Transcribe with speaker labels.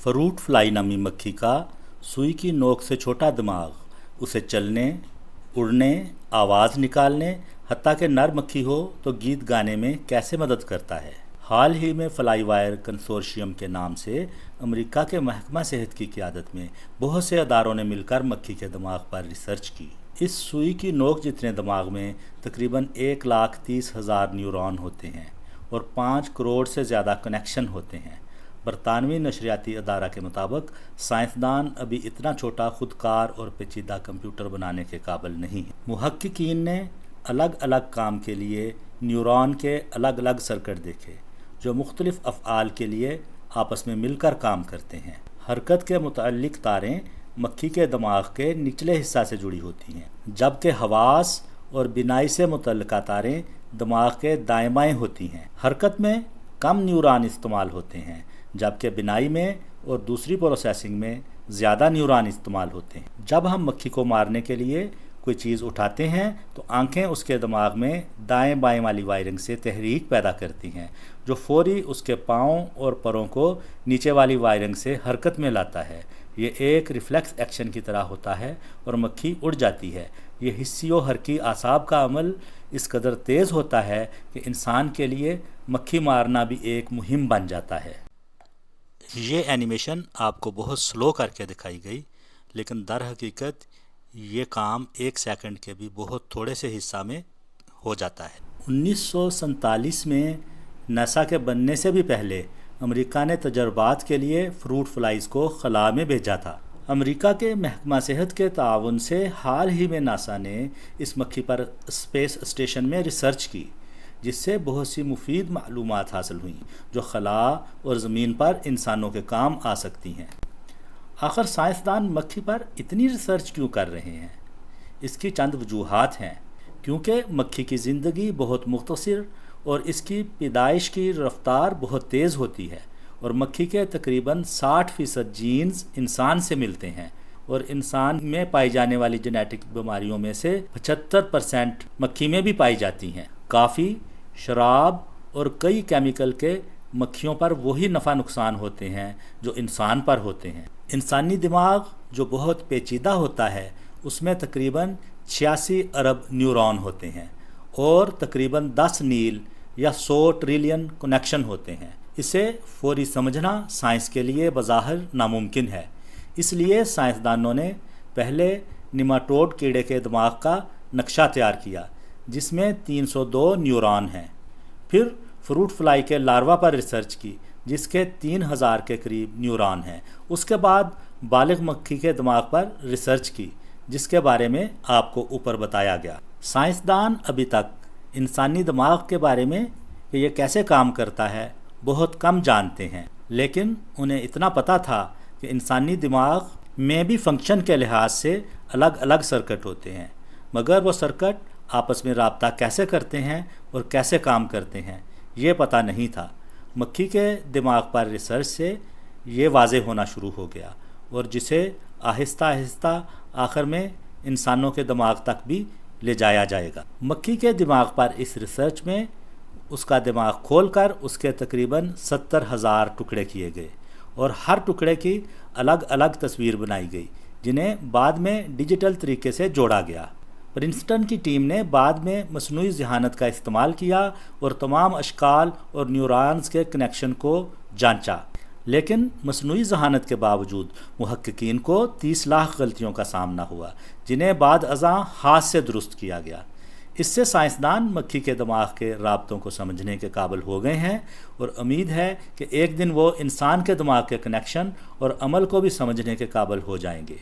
Speaker 1: Fruit fly नामी मक्खी का सुई की नोक से छोटा दिमाग उसे चलने, उड़ने, आवाज़ निकालने, हत्ता कि नर मक्खी हो तो गीत गाने में कैसे मदद करता है। हाल ही में फ्लाई वायर कंसोर्शियम के नाम से अमेरिका के महकमा सेहत की क़यादत में बहुत से अदारों ने मिलकर मक्खी के दिमाग पर रिसर्च की। इस सुई की नोक जितने दिमाग में तकरीबन 1,30,000 न्यूरॉन होते हैं और 5 करोड़ से ज़्यादा कनेक्शन होते हैं। बरतानवी नशरियाती अदारा के मुताबिक साइंसदान अभी इतना छोटा खुदकार और पेचीदा कंप्यूटर बनाने के काबिल नहीं है। मुहक्किकीन ने अलग अलग काम के लिए न्यूरॉन के अलग अलग सर्किट देखे जो मुख्तलिफ अफ़आल के लिए आपस में मिलकर काम करते हैं। हरकत के मुतअल्लिक़ तारें मक्खी के दिमाग के निचले हिस्सा से जुड़ी होती हैं, जबकि हवास और बिनाई से मुतल्लिक़ा तारें दिमाग के दाएं बाएं होती हैं। हरकत में कम न्यूरॉन इस्तेमाल होते हैं, जबकि बिनाई में और दूसरी प्रोसेसिंग में ज़्यादा न्यूरॉन इस्तेमाल होते हैं। जब हम मक्खी को मारने के लिए कोई चीज़ उठाते हैं तो आंखें उसके दिमाग में दाएं बाएं वाली वायरिंग से तहरीक पैदा करती हैं, जो फौरी उसके पाँव और परों को नीचे वाली वायरिंग से हरकत में लाता है। ये एक रिफ्लेक्स एक्शन की तरह होता है और मक्खी उड़ जाती है। ये हिस्सी व हरकी आसाब का अमल इस कदर तेज़ होता है कि इंसान के लिए मक्खी मारना भी एक मुहिम बन जाता है। ये एनिमेशन आपको बहुत स्लो करके दिखाई गई, लेकिन दर हकीकत ये काम 1 सेकंड के भी बहुत थोड़े से हिस्सा में हो जाता है। 1947 में नासा के बनने से भी पहले अमेरिका ने तजर्बात के लिए फ्रूट फ्लाइज को खला में भेजा था। अमेरिका के महकमा सेहत के ताउन से हाल ही में नासा ने इस मक्खी पर स्पेस स्टेशन में रिसर्च की, जिससे बहुत सी मुफीद मालूमात हासिल हुई जो खला और ज़मीन पर इंसानों के काम आ सकती हैं। आखिर साइंसदान मक्खी पर इतनी रिसर्च क्यों कर रहे हैं? इसकी चंद वजूहात हैं। क्योंकि मक्खी की ज़िंदगी बहुत मुख्तसर और इसकी पैदाइश की रफ्तार बहुत तेज़ होती है और मक्खी के तकरीबन 60% जीन्स इंसान से मिलते हैं और इंसान में पाई जाने वाली जेनेटिक बीमारियों में से 75% मक्खी में भी पाई जाती हैं। काफ़ी, शराब और कई केमिकल के मक्खियों पर वही नफ़ा नुकसान होते हैं जो इंसान पर होते हैं। इंसानी दिमाग जो बहुत पेचीदा होता है उसमें तकरीबन 86 अरब न्यूरॉन होते हैं और तकरीबन 10 नील या 100 ट्रिलियन कनेक्शन होते हैं। इसे फौरी समझना साइंस के लिए बज़ाहिर नामुमकिन है। इसलिए साइंसदानों ने पहले निमाटोड कीड़े के दिमाग का नक्शा तैयार किया जिसमें 302 न्यूरॉन हैं। फिर फ्रूट फ्लाई के लार्वा पर रिसर्च की जिसके 3000 के करीब न्यूरॉन हैं। उसके बाद बालिग मक्खी के दिमाग पर रिसर्च की जिसके बारे में आपको ऊपर बताया गया। साइंसदान अभी तक इंसानी दिमाग के बारे में कि ये कैसे काम करता है बहुत कम जानते हैं, लेकिन उन्हें इतना पता था कि इंसानी दिमाग में भी फंक्शन के लिहाज से अलग अलग सर्किट होते हैं, मगर वो सर्किट आपस में राब्ता कैसे करते हैं और कैसे काम करते हैं ये पता नहीं था। मक्खी के दिमाग पर रिसर्च से ये वाज़ेह होना शुरू हो गया और जिसे आहिस्ता आहिस्ता आखिर में इंसानों के दिमाग तक भी ले जाया जाएगा। मक्खी के दिमाग पर इस रिसर्च में उसका दिमाग खोलकर उसके तकरीबन 70,000 टुकड़े किए गए और हर टुकड़े की अलग अलग तस्वीर बनाई गई जिन्हें बाद में डिजिटल तरीके से जोड़ा गया। प्रिंसटन की टीम ने बाद में मसनूई ज़हानत का इस्तेमाल किया और तमाम अशकाल और न्यूरॉन्स के कनेक्शन को जांचा, लेकिन मसनूई ज़हानत के बावजूद मुहक्किकीन को 30 लाख गलतियों का सामना हुआ जिन्हें बाद अज़ां हाथ से दुरुस्त किया गया। इससे साइंसदान मक्खी के दिमाग के राब्तों को समझने के काबिल हो गए हैं और उम्मीद है कि एक दिन वो इंसान के दिमाग के कनेक्शन और अमल को भी समझने के काबिल हो जाएंगे।